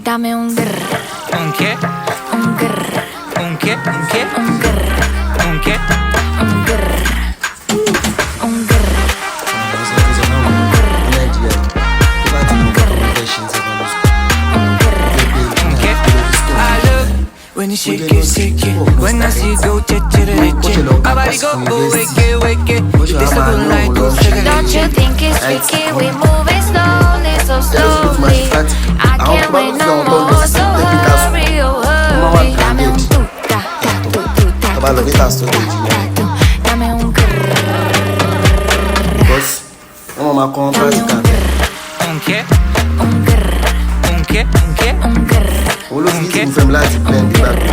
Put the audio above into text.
Dame un grr, ¿Un qué? un grr, ¿Un qué? ¿Un qué? un grr, ¿Un qué? un grr, un grr. ¿Un qué? I love when you shake it. When I see you go che. My body go wake it. This a good night to Don't you think it's tricky? We moving slowly, so slowly. I can't wait no more, so hurry, oh hurry. Dame un tu, ta, ta, tu, tu, ta, tu, ta, tu. Dame un grrr. ¿Un qué? Un grrr, ¿Un qué? ¿Un qué? un grrr. ¿Un qué? Un grrr.